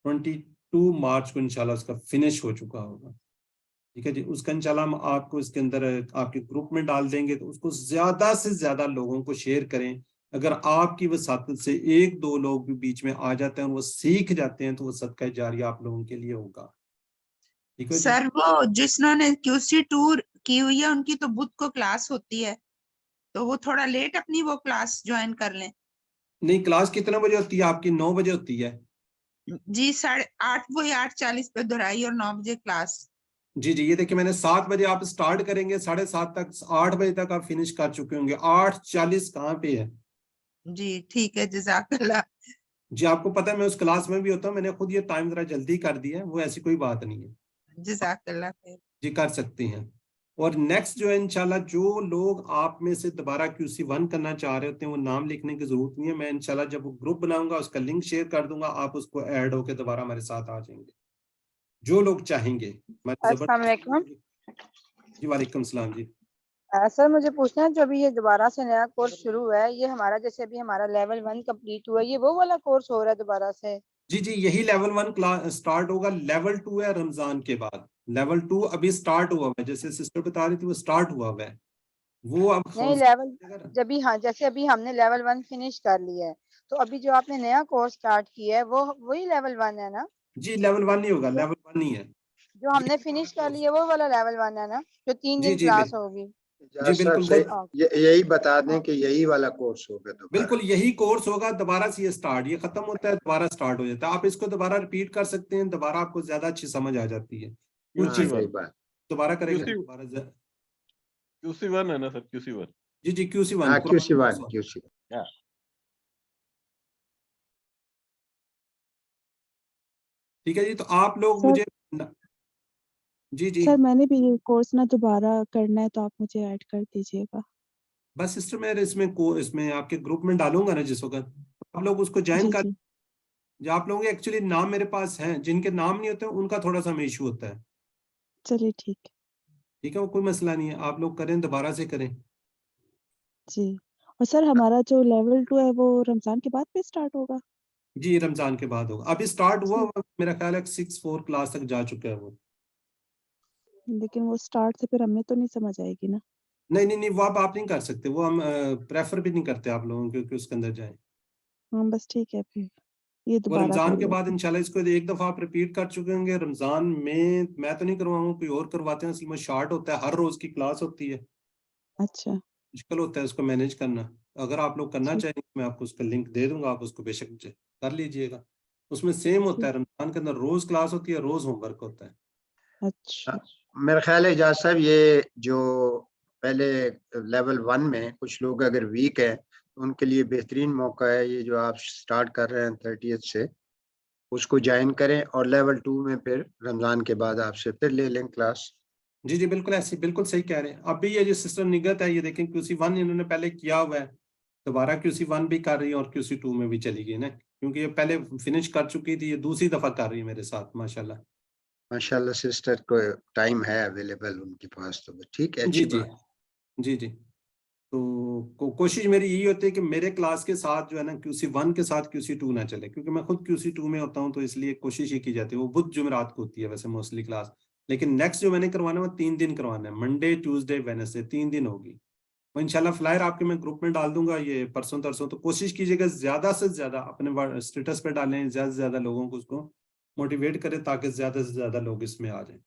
22 مارچ کو انشاءاللہ اس کا فنش ہو چکا ہوگا. ٹھیک ہے جی. اس کا انشاءاللہ ہم آپ کو اس کے اندر آپ کے گروپ میں ڈال دیں گے, تو اس کو زیادہ سے زیادہ لوگوں کو شیئر کریں. اگر آپ کی وساطت سے 1-2 لوگ بھی بیچ میں آ جاتے ہیں اور وہ سیکھ جاتے ہیں تو وہ صدقہ جاریہ آپ لوگوں کے لیے ہوگا. ٹھیک ہے جی. سر وہ جنہوں نے QC ٹور کی ہوئی ہے ان کی تو بدھ کو کلاس ہوتی ہے, تو وہ تھوڑا لیٹ اپنی وہ کلاس جوائن کر لیں. نہیں, کلاس کتنے بجے ہوتی ہے آپ کی؟ 9 بجے ہوتی ہے جی 8:30 وہی 8:40 پہ دہرائی اور 9 بجے کلاس. جی. یہ دیکھیں میں نے 7 بجے آپ سٹارٹ کریں گے, 7:30 تک 8 بجے تک آپ فنش کر چکے ہوں گے. 8:40 کہاں پہ ہے جی ٹھیک ہے, جزاک اللہ. جی. آپ کو پتہ ہے میں اس کلاس میں بھی ہوتا ہوں, میں نے خود یہ ٹائم ذرا جلدی کر دیا ہے, وہ ایسی کوئی بات نہیں ہے. جزاک اللہ خیر. جی کر سکتے ہیں. اور نیکسٹ جو ہے انشاءاللہ جو لوگ آپ میں سے دوبارہ QC1 کرنا چاہ رہے ہوتے ہیں وہ نام لکھنے کی ضرورت نہیں ہے. میں انشاءاللہ جب وہ گروپ بناؤں گا اس کا لنک شیئر کر دوں گا, آپ اس کو ایڈ ہو کے دوبارہ ہمارے ساتھ آ جائیں گے جو لوگ چاہیں گے. السلام علیکم. جی وعلیکم السلام. جی سر مجھے پوچھنا ہے جو ابھی یہ دوبارہ سے نیا کورس شروع ہوا ہے, یہ ہمارا جیسے ابھی ہمارا لیول 1 کمپلیٹ ہوا ہے, یہ وہ والا کورس ہو رہا ہے دوبارہ سے؟ جی یہی لیول 1 کلاس سٹارٹ ہوگا. لیول 2 ہے رمضان کے بعد. لیول 2 ابھی سٹارٹ ہوا ہے, جیسے سسٹر بتا رہی تھی وہ سٹارٹ ہوا ہے. وہ اب نہیں لیول جبھی, ہاں جیسے ابھی ہم نے لیول 1 فنش کر لیا ہے, تو ابھی جو آپ نے نیا کورس سٹارٹ کیا ہے وہ وہی لیول 1 ہے نا؟ جی لیول 1 نہیں ہوگا, لیول 1 نہیں ہے. جو ہم نے فنش کر لیا وہ والا لیول 1 ہے نا, جو 3 جی دن کلاس ہوگی؟ جی صاحب سے یہی بتا دیں کہ یہی والا کورس ہوگا دوبارہ. بالکل یہی کورس ہوگا دوبارہ سے. یہ سٹارٹ, یہ ختم ہوتا ہے دوبارہ سٹارٹ ہو جاتا ہے. آپ اس کو دوبارہ ریپیٹ کر سکتے ہیں, دوبارہ آپ کو زیادہ اچھی سمجھ آ جاتی ہے. کچھ چیزیں دوبارہ کریں گے دوبارہ. QC1 ہے نا سر, QC1. جی QC1. ہاں QC1. ٹھیک ہے جی. تو آپ لوگ مجھے جی سر میں نے بھی یہ کورس نا دوبارہ کرنا ہے, تو آپ مجھے ایڈ کر دیجیے گا. بس سسٹر میں اس میں آپ کے گروپ میں ڈالوں گا نا جس وقت, آپ لوگ اس کو جوائن کر. جو آپ لوگوں کے ایکچولی نام میرے پاس ہیں, جن کے نام نہیں ہوتے ان کا تھوڑا سا ایشو ہوتا ہے. چلیے ٹھیک ہے, وہ کوئی مسئلہ نہیں ہے. آپ لوگ کریں, دوبارہ سے کریں. جی. اور سر ہمارا جو لیول 2 ہے وہ رمضان کے بعد پہ سٹارٹ ہوگا؟ جی رمضان کے بعد ہوگا. ابھی سٹارٹ ہوا, میرا خیال ہے 6-4 کلاس تک جا چکا ہے وہ. لیکن وہ سٹارٹ سے پھر ہمیں تو نہیں سمجھ آئے گی نا. نہیں وہ آپ نہیں کر سکتے, وہ ہم پریفر بھی نہیں کرتے آپ لوگوں کو کہ اس کے اندر جائیں. ہاں بس ٹھیک ہے پھر یہ وہ دوبارہ رمضان کر کے لیتے بعد انشاءاللہ اس کو ایک دفعہ آپ ریپیٹ کر چکے ہوں گے. رمضان میں تو نہیں کرواؤں گا, کوئی اور کرواتے ہیں, اصل میں شارٹ ہوتا ہے, ہر روز کی کلاس ہوتی ہے, اچھا مشکل ہوتا ہے اس کو مینیج کرنا. اگر آپ لوگ کرنا ٹھیک چاہیں میں آپ کو اس کا لنک دے دوں گا, آپ اس کو بے شک کر لیجئے گا. اس میں سیم ہوتا ہے, ٹھیک رمضان کے اندر روز کلاس ہوتی ہے, روز ہوم ورک ہوتا ہے. اچھا میرا خیال ہے اجاز صاحب یہ جو پہلے لیول 1 میں کچھ لوگ اگر ویک ہے ان کے لیے بہترین موقع ہے یہ جو آپ سٹارٹ کر رہے ہیں 30th سے, اس کو جوائن کریں اور لیول 2 میں پھر رمضان کے بعد آپ سے پھر لے لیں کلاس. جی بالکل ایسی, بالکل صحیح کہہ رہے ہیں. اب بھی یہ جو سسٹر نگت ہے, یہ دیکھیں QC1 انہوں نے پہلے کیا ہوا ہے, دوبارہ QC1 بھی کر رہی ہے اور QC2 میں بھی چلی گئی نا, کیونکہ یہ پہلے فنش کر چکی تھی, یہ دوسری دفعہ کر رہی ہے میرے ساتھ ماشاءاللہ. ماشاءاللہ سسٹر کو ٹائم ہے اویلیبل ان کے پاس, تو ٹھیک ہے, اچھی بات. جی تو کوشش میری یہی ہوتی ہے کہ میرے کلاس کے ساتھ جو ہے نا QC1 کے ساتھ QC2 نہ چلے, کیونکہ میں خود QC2 میں ہوتا ہوں, تو اس لیے کوشش یہ کی جاتی ہے. وہ بدھ جمعرات کو ہوتی ہے ویسے موسٹلی کلاس, لیکن نیکسٹ جو میں نے کروانا ہے وہ 3 دن کروانا ہے, منڈے ٹیوزڈے وینسڈے 3 دن ہوگی. وہ انشاءاللہ فلائر آپ کے میں گروپ میں ڈال دوں گا یہ پرسوں ترسوں. تو کوشش کیجیے گا زیادہ سے زیادہ اپنے اسٹیٹس پہ ڈالیں, زیادہ سے زیادہ لوگوں کو اس کو موٹیویٹ کریں تاکہ زیادہ سے زیادہ لوگ اس میں آ جائیں.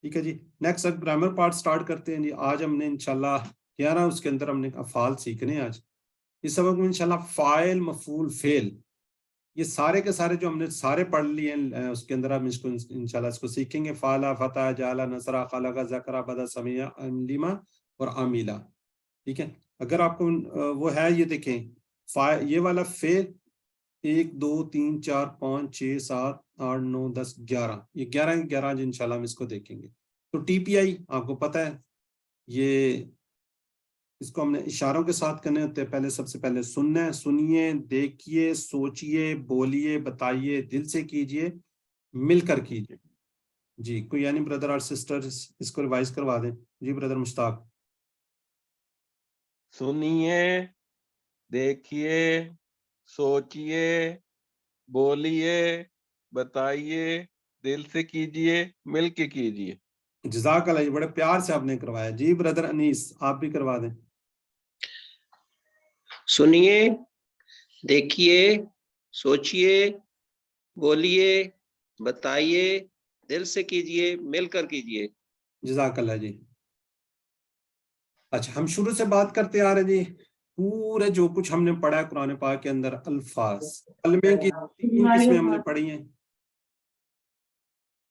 ٹھیک ہے جی, نیکسٹ اب گرامر پارٹ سٹارٹ کرتے ہیں جی. آج ہم نے انشاءاللہ 11 اس کے اندر ہم نے افعال سیکھنے ہیں. آج اس سبق میں انشاءاللہ فاعل مفعول فعل یہ سارے کے سارے جو ہم نے سارے پڑھ لیے ہیں, اس کے اندر ہم اس کو انشاءاللہ اس کو سیکھیں گے. فعلا فتح جعل نصر خلق ذکر بدا سمیع علم اور عاملہ. ٹھیک ہے, اگر آپ کو وہ ہے, یہ دیکھیں یہ والا فعل 1 2 3 4 5 6 7 8 9 10 11 یہ 11 انشاءاللہ ہم اس کو دیکھیں گے. تو TPI آپ کو پتہ ہے, یہ اس کو ہم نے اشاروں کے ساتھ کرنے ہوتے ہیں. پہلے سب سے پہلے سننا ہے, سنیے, دیکھیے, سوچئے, بولیے, بتائیے, دل سے کیجئے, مل کر کیجئے. جی کوئی یعنی بردر اور سسٹر اس کو ریوائز کروا دیں. جی بردر مشتاق. سنیے, دیکھیے, سوچئے, بولیے, بتائیے, دل سے کیجئے, مل کے کیجئے. جزاک اللہ, یہ بڑے پیار سے آپ نے کروایا. جی بردر انیس آپ بھی کروا دیں. سنیے, دیکھیے, سوچئے, بولیے, بتائیے, دل سے کیجئے, مل کر کیجئے. جزاک اللہ جی. اچھا ہم شروع سے بات کرتے آ رہے جی. پورے جو کچھ ہم نے پڑھا ہے قرآن پاک کے اندر, الفاظ کلمے کی 3 قسمیں ہم نے پڑھی ہیں.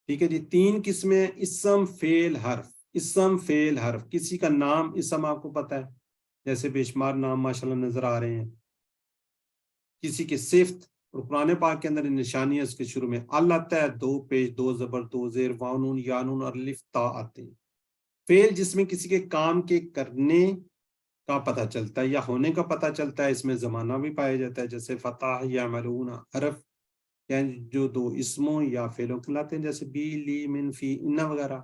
ٹھیک ہے جی, 3 قسمیں, اسم فعل حرف. اسم فعل حرف, کسی کا نام اسم آپ کو پتہ ہے, جیسے بے شمار نام ماشاءاللہ نظر آ رہے ہیں. کسی کی صفت, اور قرآن پاک کے اندر نشانیاں اس کے شروع میں ال آتا ہے, 2 پیش 2 زبر 2 زیر واو نون یا نون اور الف تا آتے ہیں. فعل جس میں کسی کے کام کے کرنے کا پتہ چلتا ہے یا ہونے کا پتہ چلتا ہے, اس میں زمانہ بھی پایا جاتا ہے, جیسے فتح یا ملون. حرف یعنی جو 2 اسموں یا فعلوں کو لاتے ہیں, جیسے بی لی من فی انا وغیرہ.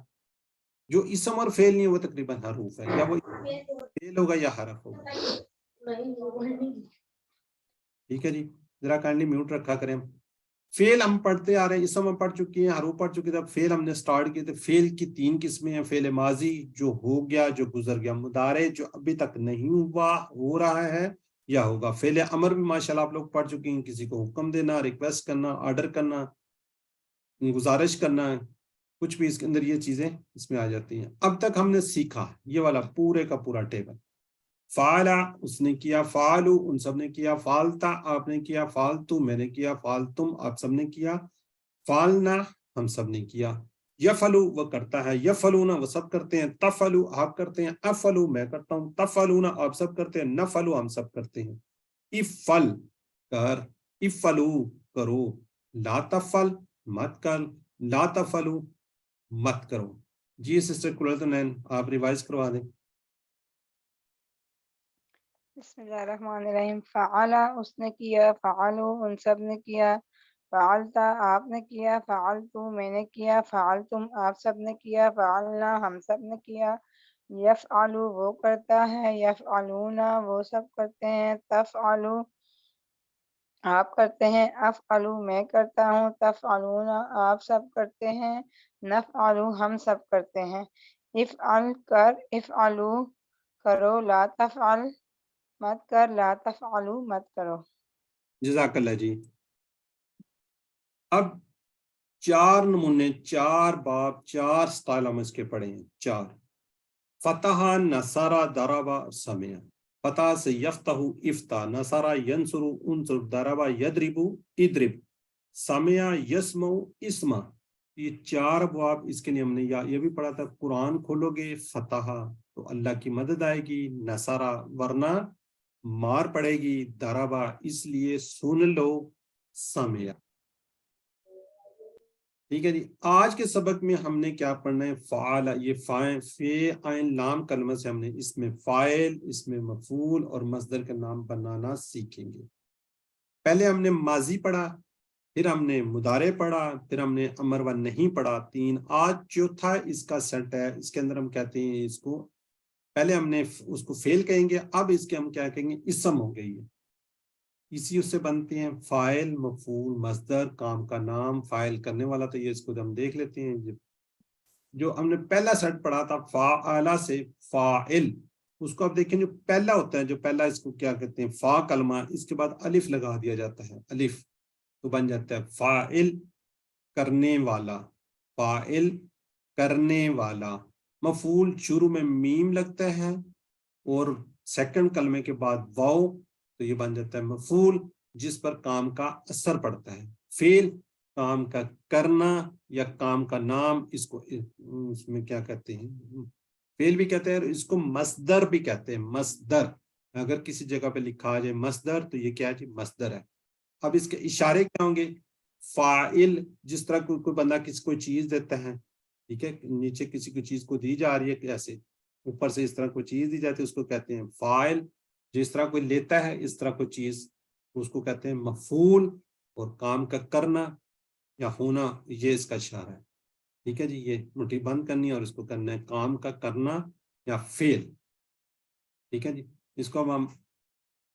جو اسم اور فعل نہیں وہ تقریباً حروف ہے, یا وہ فعل ہوگا یا حرف ہوگا. ٹھیک ہے جی, ذرا کائنڈلی میوٹ رکھا کریں. فعل ہم پڑھتے آ رہے ہیں, اسم ہم پڑھ چکے ہیں, حروف پڑھ چکے تھے. اب فعل ہم نے سٹارٹ کیے تھے. فعل کی 3 قسمیں ہیں. فعل ماضی جو ہو گیا, جو گزر گیا. مضارع جو ابھی تک نہیں ہوا, ہو رہا ہے یا ہوگا. فعل امر بھی ماشاءاللہ آپ لوگ پڑھ چکے ہیں, کسی کو حکم دینا, ریکویسٹ کرنا, آرڈر کرنا, گزارش کرنا, کچھ بھی اس کے اندر یہ چیزیں اس میں آ جاتی ہیں. اب تک ہم نے سیکھا یہ والا پورے کا پورا ٹیبل. فعلا اس نے کیا, فعلو ان سب نے کیا, فعلتا آپ نے کیا, فعلتو میں نے کیا, فعلتم آپ سب نے کیا, فعلنا ہم سب نے کیا. یفعلو وہ کرتا ہے, یفعلونا وہ سب کرتے ہیں, تفعلو آپ کرتے ہیں, افعلو میں کرتا ہوں, تفعلونا آپ سب کرتے ہیں, نفعلو ہم سب کرتے ہیں. افعل کر, افعلو کرو, لا تفعل مت کر, لا تفعلو مت کرو. جی سسٹر کلرتنین آپ ریوائز کروا دیں. بسم اللہ الرحمن الرحیم. فعلا اس نے کیا, فعلو ان سب نے کیا, فعلتا آپ نے کیا, فعلتو میں نے کیا, فعلتم آپ سب نے کیا, فعلنا ہم سب نے کیا. یفعلو وہ کرتا ہے, یفعلونا وہ سب کرتے ہیں, تفعلو آپ کرتے ہیں, افعلو میں کرتا ہوں, تفعلونا آپ سب کرتے ہیں, نفعلو ہم سب کرتے ہیں. افعل کر, افعلو کرو، لا تفعل مت کر، لا تفعلو مت کرو. جزاک اللہ جی. اب 4 نمونے، 4 باب، 4 سٹائل ہم اس کے پڑھے ہیں. 4 فتح، نصرہ، ضربہ، سمع. فتح سے یفتح، افتح، نصرہ، ینصر، انصر، ضربہ، یضرب، اضرب، سمع، یسمع، اسمع. یہ 4 ابواب اس کے لیے ہم نے یہ بھی پڑھا تھا. قرآن کھولو گے فتح تو اللہ کی مدد آئے گی، نصرہ ورنہ مار پڑے گی، ضربہ اس لیے سن لو، سمع. ٹھیک ہے جی. آج کے سبق میں ہم نے کیا پڑھنا ہے؟ فعال. یہ فے عین لام کلمہ سے ہم نے اس میں فاعل، اس میں مفعول اور مصدر کا نام بنانا سیکھیں گے. پہلے ہم نے ماضی پڑھا، پھر ہم نے مضارع پڑھا، پھر ہم نے امر و نہیں پڑھا 3. آج چوتھا اس کا سیٹ ہے، اس کے اندر ہم کہتے ہیں اس کو، پہلے ہم نے اس کو فعل کہیں گے، اب اس کے ہم کیا کہیں گے؟ اسم ہو گئی ہے. اسی اس سے بنتے ہیں فاعل، مفعول، مصدر، کام کا نام، فاعل کرنے والا. تو یہ اس کو ہم دیکھ لیتے ہیں. جو ہم نے پہلا سیٹ پڑھا تھا فاعلہ سے فاعل، اس کو اب دیکھیں جو پہلا ہوتا ہے، جو پہلا اس کو کیا کہتے ہیں؟ فا کلمہ، اس کے بعد الف لگا دیا جاتا ہے، الف تو بن جاتا ہے فاعل، کرنے والا. فاعل کرنے والا. مفعول شروع میں میم لگتا ہے اور سیکنڈ کلمے کے بعد واو، تو یہ بن جاتا ہے مفعول جس پر کام کا اثر پڑتا ہے. فعل کام کا کرنا یا کام کا نام، اس کو اس میں کیا کہتے ہیں؟ فعل بھی کہتے ہیں، اور اس کو مصدر بھی کہتے ہیں. مصدر اگر کسی جگہ پہ لکھا جائے مصدر تو یہ کیا ہے جی؟ مصدر ہے. اب اس کے اشارے کیا ہوں گے؟ فاعل جس طرح کوئی بندہ کسی کو چیز دیتا ہے، ٹھیک ہے، نیچے کسی کو چیز کو دی جا رہی ہے، ایسے اوپر سے اس طرح کوئی چیز دی جاتی ہے، اس کو کہتے ہیں فاعل. جس طرح کوئی لیتا ہے اس طرح کوئی چیز، اس کو کہتے ہیں مفعول. اور کام کا کرنا یا ہونا یہ اس کا اشارہ ہے. ٹھیک ہے جی. یہ مٹھی بند کرنی ہے اور اس کو کرنا ہے کام کا کرنا یا فعل. ٹھیک ہے جی. اس کو ہم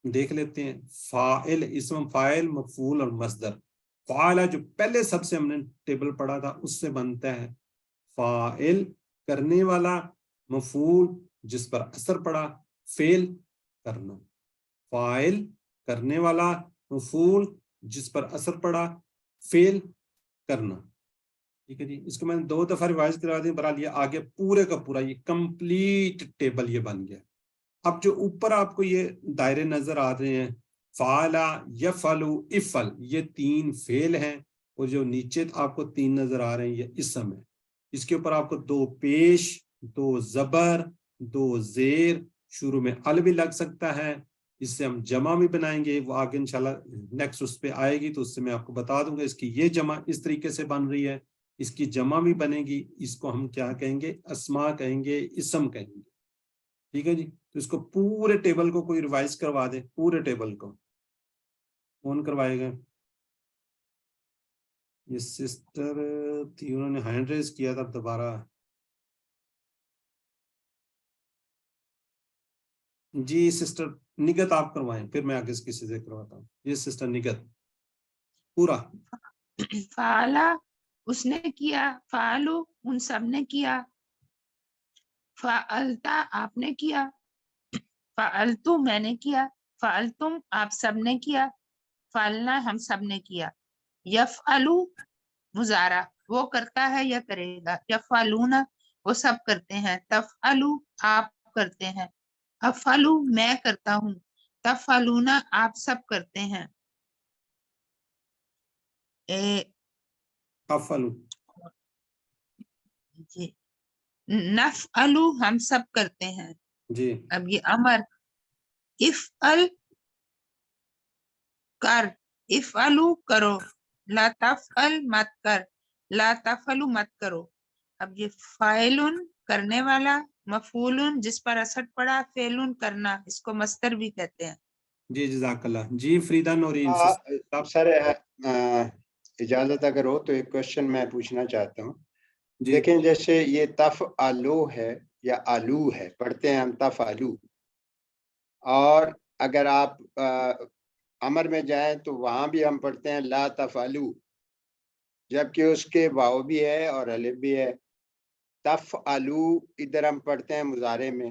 دیکھ لیتے ہیں. فاعل، اسم فاعل، مفعول اور مصدر. فاعلہ جو پہلے سب سے ہم نے ٹیبل پڑھا تھا اس سے بنتا ہے فاعل کرنے والا، مفعول جس پر اثر پڑا، فعل کرنا. فاعل کرنے والا، مفعول جس پر اثر پڑا، فعل کرنا. ٹھیک ہے جی. اس کو میں نے 2 دفعہ ریوائز کرا دی، برحال یہ آگے پورے کا پورا یہ کمپلیٹ ٹیبل یہ بن گیا. اب جو اوپر آپ کو یہ دائرے نظر آ رہے ہیں، فعلا، یفعلو، افعل، یہ 3 فعل ہیں، اور جو نیچے آپ کو 3 نظر آ رہے ہیں یہ اسم ہے. اس کے اوپر آپ کو 2 پیش، 2 زبر، 2 زیر، شروع میں ال بھی لگ سکتا ہے. اس سے ہم جمع بھی بنائیں گے، وہ آگے انشاءاللہ نیکسٹ اس پہ آئے گی تو اس سے میں آپ کو بتا دوں گا. اس کی یہ جمع اس طریقے سے بن رہی ہے، اس کی جمع بھی بنے گی. اس کو ہم کیا کہیں گے؟ اسما کہیں گے، اسم کہیں گے. ٹھیک ہے جی. تو اس کو پورے ٹیبل کو کوئی ریوائز کروا دے، پورے ٹیبل کو کون کروائے گا؟ یہ سسٹر تھی، انہوں نے ہینڈ ریز کیا تھا. دوبارہ جی سسٹر نگت آپ کروائیں، پھر میں آگے کسی سے کرواتا ہوں. یہ سسٹر نگت پورا. فعلا اس نے کیا، فعلو ان سب نے کیا، فعلتا آپ نے کیا، فعلتو میں نے کیا، فعلتم آپ سب نے کیا، فعلنا ہم سب نے کیا. یفعلو مضارع وہ کرتا ہے یا کرے گا، یفعلون وہ سب کرتے ہیں، تفعلو آپ کرتے ہیں، افعلو میں کرتا ہوں، تفعلون آپ سب کرتے ہیں. افعلو جی نفعلو ہم سب کرتے ہیں. جی. اب یہ امر، افعل کر، افعلو کرو، لا تفعل مت کر، لا تفعلو مت کرو. اب یہ فاعلن کرنے والا، مفعولن جس پر اثر پڑا، فعلن کرنا، اس کو مصدر بھی کہتے ہیں. جی جزاک اللہ. جی فریدہ نورین سر اجازت اگر ہو تو ایک کوشچن میں پوچھنا چاہتا ہوں. جی. دیکھیں جیسے یہ تفعلو ہے یا آلو ہے، پڑھتے ہیں ہم تفعلو، اور اگر آپ امر میں جائیں تو وہاں بھی ہم پڑھتے ہیں لا تفعلو، جبکہ اس کے واو بھی ہے اور الف بھی ہے. تفعلو ادھر ہم پڑھتے ہیں مضارع میں،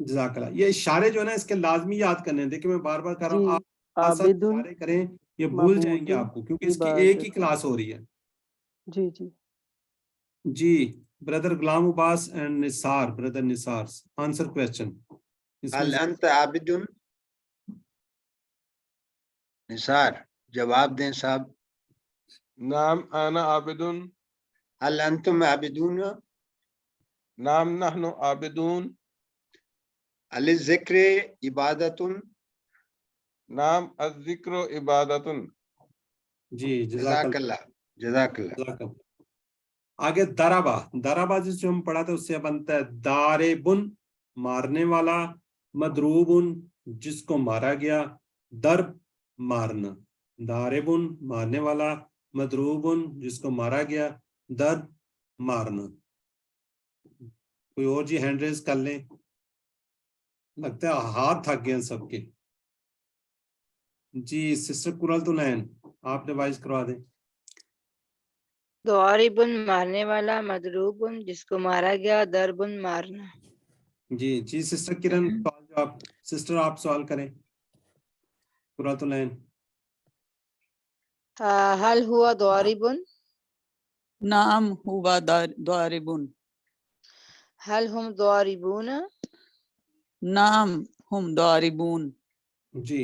جزاک اللہ. یہ اشارے جو ہے نا اس کے لازمی یاد کرنے ہیں. دیکھیں میں بار بار کر رہا ہوں, جی آپ ساتھ عابد اشارے کریں, یہ بھول جائیں گے معبود آپ کو, کیونکہ اس کی ایک ہی عبادت. کلاس ہو رہی ہے. جی جی جی brother Ghulam Abbas and Nisar, brother Nisar, answer question. هل انت عابد؟ نثار جواب دیں صاحب. نعم انا عابد. هل انتم عابدون؟ نعم نحن عابدون. هل الذکر عبادت؟ نعم الذکر عبادت. جی جزاک اللہ جزاک اللہ. جزاک اللہ. آگے درابا, درابا جس جو ہم پڑھا تھا اس سے بنتا ہے داربن مارنے والا, مدروبن جس کو مارا گیا, درب مارنا. داربن مارنے والا, مدروبن جس کو مارا گیا, درب مارنا. کوئی اور جی ہینڈ ریز کر لیں, لگتا ہے ہاتھ تھک گئے سب کے. جی سسٹر قرۃ آپ نے وائز کروا دیں. ضاربن مارنے والا, مضروبن جس کو مارا گیا, ضربن مارنا. جی جی سسٹر کرن, سوال جو آپ سسٹر آپ سوال کریں. قرۃ العین. هل هو ضارب؟ نعم هو ضارب. هل هم ضاربون؟ نعم هم ضاربون. جی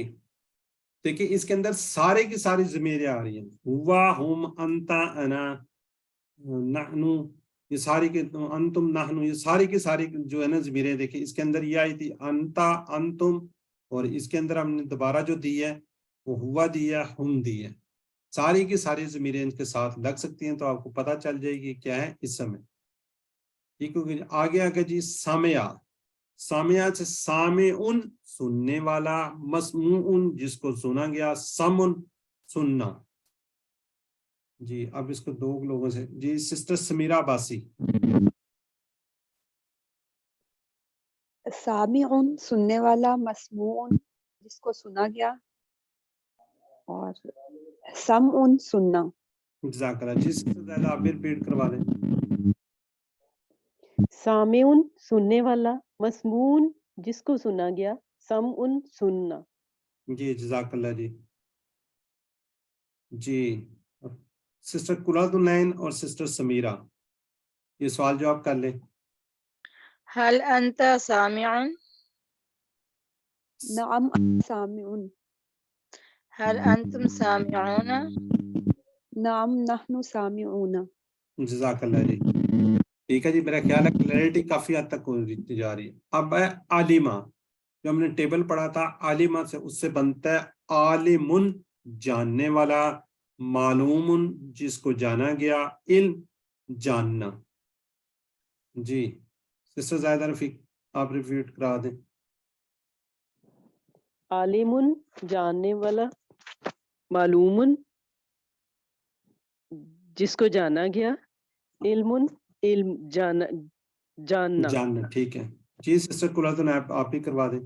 دیکھیں اس کے اندر سارے کی ساری ضمیریں آ رہی ہیں. ہوا, ہم, انتا, انا, نحنو, یہ ساری کے انتم, نحنو, یہ ساری کی ساری جو ہے نا ضمیریں. دیکھیں اس کے اندر یہ آئی تھی انتا, انتم, اور اس کے اندر ہم نے دوبارہ جو دی ہے وہ ہوا دی ہے, ہم دی ہے. ساری کی ساری ضمیریں ان کے ساتھ لگ سکتی ہیں, تو آپ کو پتہ چل جائے گی کیا ہے اس سمے. ٹھیک ہوگی. آگے آگے جی سامعہ, سامعہ سے سامعن سننے والا, مسموعن جس کو سنا گیا, سمن سننا. جی اب اس کو دو لوگوں سے, جی سسٹر سمیرہ باسی. سامعن سننے والا, مسموعن جس کو سنا گیا, اور سمعن سننا. جزاک اللہ. جی سسٹر زیادہ آپ بھی ریپیٹ کروا دیں. سامعن سننے والا, مسموعن جس کو سنا گیا, سمعن سننا. جی جزاک اللہ. جی جی سسٹر قرۃ العین اور سسٹر سمیرہ یہ سوال جواب کر لیں. هل انت سامع؟ نعم سامعون. هل انتم سامعون؟ نعم نحن سامعون. جزاک اللہ. جی ٹھیک ہے جی, میرا خیال ہے کلیئرٹی کافی حد تک ہوتی جا رہی ہے. اب ہے عالمہ, جو ہم نے ٹیبل پڑھا تھا عالمہ سے, اس سے بنتا ہے عالمن جاننے والا, معلوم جس کو جانا گیا, علم جاننا. جی سسٹر زاہدہ رفیق آپ ریپیٹ کرا دیں. عالمن جاننے والا, معلومن جس کو جانا گیا, علمن علم جاننا. جاننا. ٹھیک ہے جی سسٹر قرۃ العین آپ بھی کروا دیں.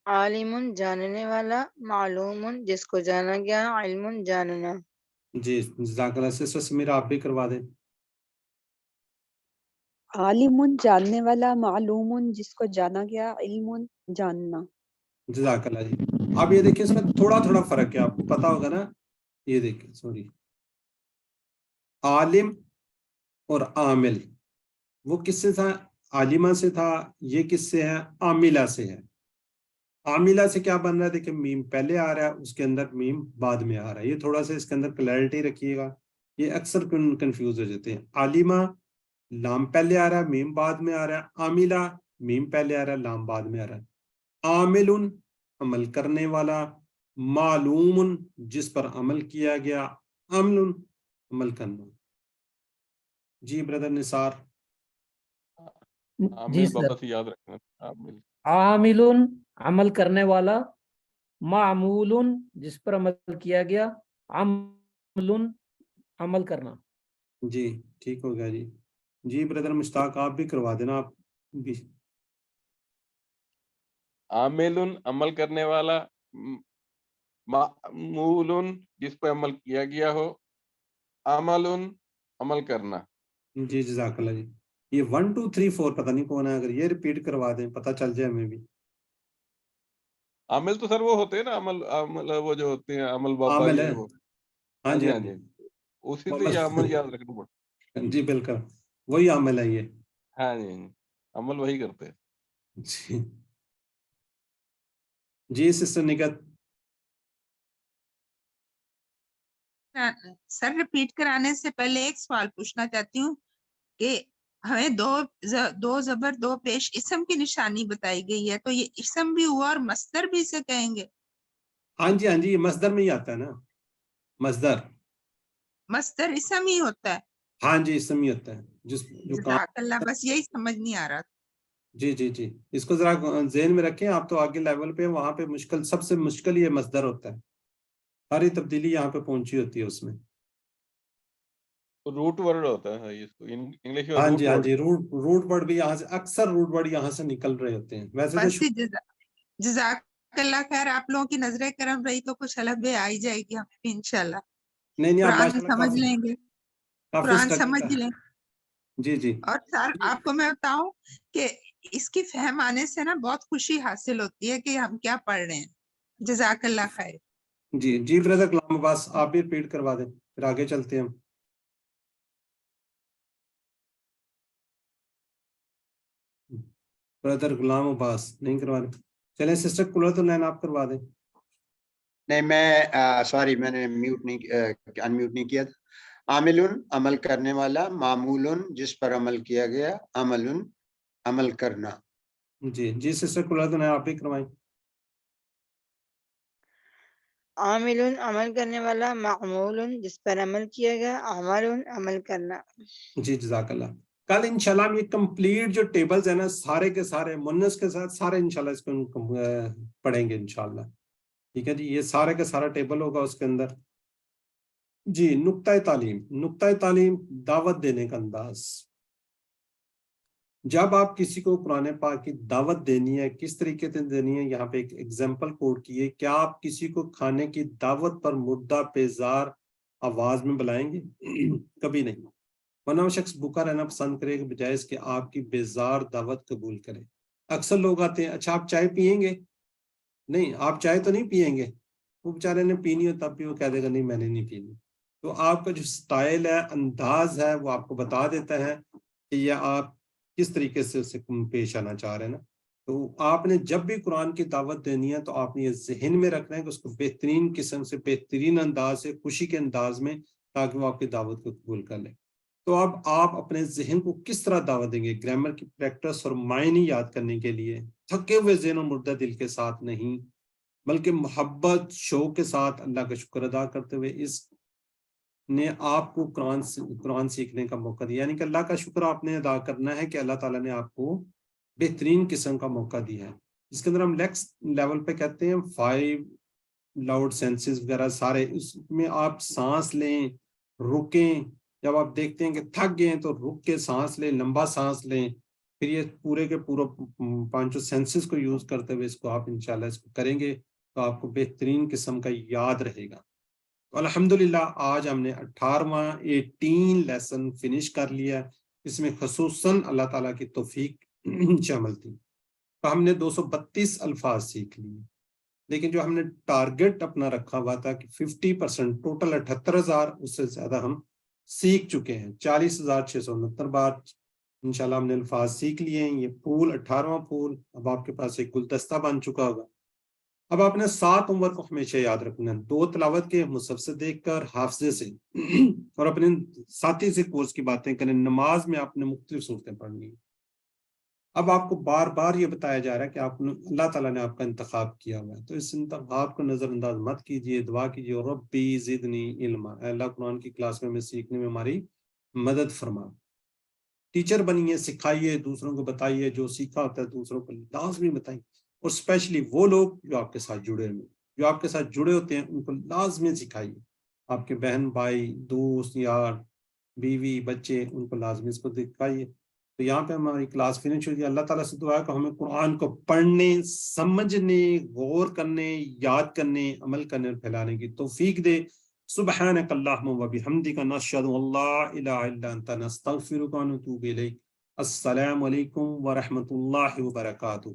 عالم جاننے والا, معلوم جس کو جانا گیا, علم جاننا. جی جزاک اللہ. سسٹر سمیرہ آپ بھی کروا دیں. عالم جاننے والا, معلوم جس کو جانا گیا, علم جاننا. جزاک اللہ. جی اب یہ دیکھیں اس میں تھوڑا تھوڑا فرق ہے, آپ کو پتا ہوگا نا. یہ دیکھیں سوری, عالم اور عامل وہ کس سے تھا, عالمہ سے تھا. یہ کس سے ہے, عاملہ سے ہے. عاملہ سے کیا بن رہا ہے, دیکھیں میم پہلے آ رہا ہے, اس کے اندر میم بعد میں آ رہا ہے. یہ تھوڑا سا اس کے اندر کلیئرٹی رکھیے گا, یہ اکثر کنفیوز ہو جاتے ہیں. عالمہ لام پہلے آ رہا ہے, میم بعد میں آ رہا ہے. عاملہ میم پہلے آ رہا ہے, لام بعد میں آ رہا ہے. عامل عمل کرنے والا, معلوم جس پر عمل کیا گیا, عمل عمل کرنا. جی بردر نثار. جی عامل سر. بس یاد رکھنا. عامل عامل عمل کرنے والا, معمول جس پر عمل کیا گیا, عمل عمل کرنا. جی ٹھیک ہو گیا. جی جی بردر مشتاق آپ بھی کروا دینا. آپ بھی. عامل عمل کرنے والا, معمول جس پہ عمل کیا گیا ہو, عمل عمل کرنا. جی جزاک اللہ. جی یہ 1 2 3 4 پتہ نہیں کون ہے, اگر یہ ریپیٹ کروا دیں پتہ چل جائے ہمیں بھی. عامل تو سر وہ ہوتے ہیں نا, عمل وہ جو ہوتے ہیں عمل بابا عامل یہ ہے. وہ. ہاں جی ہاں جی, اسی سے یہ عمل یاد رکھنا پڑتا. جی بالکل وہی عامل ہے یہ. ہاں جی, عمل وہی کرتے ہیں. جی سسٹر نگت. سر ریپیٹ کرانے سے پہلے ایک سوال پوچھنا چاہتی ہوں کہ ہمیں دو زبر دو پیش اسم کی نشانی بتائی گئی ہے, تو یہ اسم بھی ہوا اور مصدر بھی اسے کہیں گے؟ ہاں جی یہ مصدر میں ہی آتا ہے نا, مصدر اسم ہی ہوتا ہے. ہاں جی اسم ہی ہوتا ہے جو کام. جزاک اللہ, بس یہی سمجھ نہیں آ رہا. جی اس کو ذرا ذہن میں رکھیں, آپ تو آگے لیول پہ وہاں پہ مشکل, سب سے مشکل یہ مصدر ہوتا ہے. ساری تبدیلی یہاں پہ پہنچی ہوتی ہے اس میں. روٹ ورڈ ہوتا ہے اس کو انگلش میں. ہاں جی روٹ ورڈ بھی یہاں سے, اکثر روٹ ورڈ یہاں سے نکل رہے ہوتے ہیں. ویسے بس تو جزاک اللہ خیر, آپ لوگوں کی نظر کرم رہی تو کچھ الگ بھی آ ہی جائے گی ہمیں بھی انشاءاللہ. نہیں آپ قرآن ماشاءاللہ سمجھ لیں گے, قرآن سمجھ لیں. جی اور سر آپ کو میں بتاؤں کہ اس کی فہم آنے سے نا بہت خوشی حاصل ہوتی ہے کہ ہم کیا پڑھ رہے ہیں. جزاک اللہ خیر. جی بردر غلام عباس آپ بھی ریپیٹ کروا دیں, پھر آگے چلتے ہیں ہم. بردر غلام عباس نہیں کروا دیں, چلیں سسٹر قرۃ العین آپ کروا دیں. نہیں میں سوری میں نے انمیوٹ نہیں کیا تھا. عامل عمل کرنے والا, معمول جس پر عمل کیا گیا, عمل کرنا. جی سسٹر قرۃ العین آپ بھی کروائیں. عامل عمل کرنے والا, معمول جس پر عمل کیا گیا, عمل کرنا. جی جزاک اللہ. کل انشاءاللہ ہم یہ کمپلیٹ جو ٹیبلز ہیں نا سارے کے سارے مونس کے ساتھ سارے انشاءاللہ اس کو پڑھیں گے انشاءاللہ. ٹھیک ہے جی, یہ سارے کا سارا ٹیبل ہوگا اس کے اندر. جی نقطۂ تعلیم دعوت دینے کا انداز. جب آپ کسی کو قرآن پاک کی دعوت دینی ہے کس طریقے سے دینی ہے, یہاں پہ ایک ایگزامپل کوٹ کی ہے. کیا آپ کسی کو کھانے کی دعوت پر مردہ بیزار آواز میں بلائیں گے؟ کبھی نہیں. ورنہ وہ شخص بھوکا رہنا پسند کرے گا بجائے اس کہ آپ کی بیزار دعوت قبول کرے. اکثر لوگ آتے ہیں, اچھا آپ چائے پیئیں گے؟ نہیں آپ چائے تو نہیں پیئیں گے. وہ بیچارے نے پینی ہو تب بھی وہ کہہ دے گا نہیں میں نے نہیں پینی. تو آپ کا جو سٹائل ہے, انداز ہے, وہ آپ کو بتا دیتا ہے کہ یہ آپ کس طریقے سے اسے پیش آنا چاہ رہے ہیں نا. تو آپ نے جب بھی قرآن کی دعوت دینی ہے تو آپ نے یہ ذہن میں رکھنا ہے کہ اس کو بہترین قسم سے, بہترین انداز سے, خوشی کے انداز میں, تاکہ وہ آپ کی دعوت کو قبول کر لیں. تو اب آپ اپنے ذہن کو کس طرح دعوت دیں گے؟ گرامر کی پریکٹس اور معنی یاد کرنے کے لیے, تھکے ہوئے ذہن و مردہ دل کے ساتھ نہیں, بلکہ محبت شوق کے ساتھ اللہ کا شکر ادا کرتے ہوئے اس نے آپ کو قرآن سیکھنے کا موقع دیا. یعنی کہ اللہ کا شکر آپ نے ادا کرنا ہے کہ اللہ تعالیٰ نے آپ کو بہترین قسم کا موقع دیا ہے, جس کے اندر ہم نیکسٹ لیول پہ کہتے ہیں 5 لاؤڈ سینسز وغیرہ سارے. اس میں آپ سانس لیں, رکیں, جب آپ دیکھتے ہیں کہ تھک گئے ہیں تو رک کے سانس لیں, لمبا سانس لیں, پھر یہ پورے کے پورے 5 سینسز کو یوز کرتے ہوئے اس کو آپ انشاءاللہ اس کو کریں گے تو آپ کو بہترین قسم کا یاد رہے گا. الحمدللہ آج ہم نے 18 لیسن فنش کر لیا. اس میں خصوصاً اللہ تعالیٰ کی توفیق شامل تھی. تو ہم نے 232 الفاظ سیکھ لیے, لیکن جو ہم نے ٹارگٹ اپنا رکھا ہوا تھا کہ 50% ٹوٹل 78,000, اس سے زیادہ ہم سیکھ چکے ہیں. 40,669 بار انشاءاللہ ہم نے الفاظ سیکھ لیے ہیں. یہ پھول 18واں پھول اب آپ کے پاس ایک گلدستہ بن چکا ہوگا. اب آپ نے 7 عمر کو ہمیشہ یاد رکھنا ہے, 2 تلاوت کے مصحف سے دیکھ کر, حافظے سے, اور اپنے ساتھی سے کورس کی باتیں کریں. نماز میں آپ نے مختلف صورتیں پڑھنی ہیں. اب آپ کو بار بار یہ بتایا جا رہا ہے کہ اللہ تعالیٰ نے آپ کا انتخاب کیا ہوا ہے, تو اس انتخاب کو نظر انداز مت کیجیے. دعا کیجیے ربی زدنی علما, اے اللہ قرآن کی کلاس میں سیکھنے میں ہماری مدد فرما. ٹیچر بنیے, سکھائیے, دوسروں کو بتائیے, جو سیکھا ہوتا ہے دوسروں کو لازمی بتائیے. اور اسپیشلی وہ لوگ جو آپ کے ساتھ جڑے ہوئے, جو آپ کے ساتھ جڑے ہوتے ہیں, ان کو لازمی سکھائیے. آپ کے بہن بھائی, دوست, یار, بیوی, بچے, ان کو لازمی اس کو دکھائیے. تو یہاں پہ ہماری کلاس فنش ہوئی. اللہ تعالیٰ سے دعا ہے کہ ہمیں قرآن کو پڑھنے, سمجھنے, غور کرنے, یاد کرنے, عمل کرنے اور پھیلانے کی توفیق دے. سبحانک اللہم و بحمدک نشہد ان لا الہ الا انت نستغفرک و نتوب الیک. السلام علیکم ورحمۃ اللہ وبرکاتہ.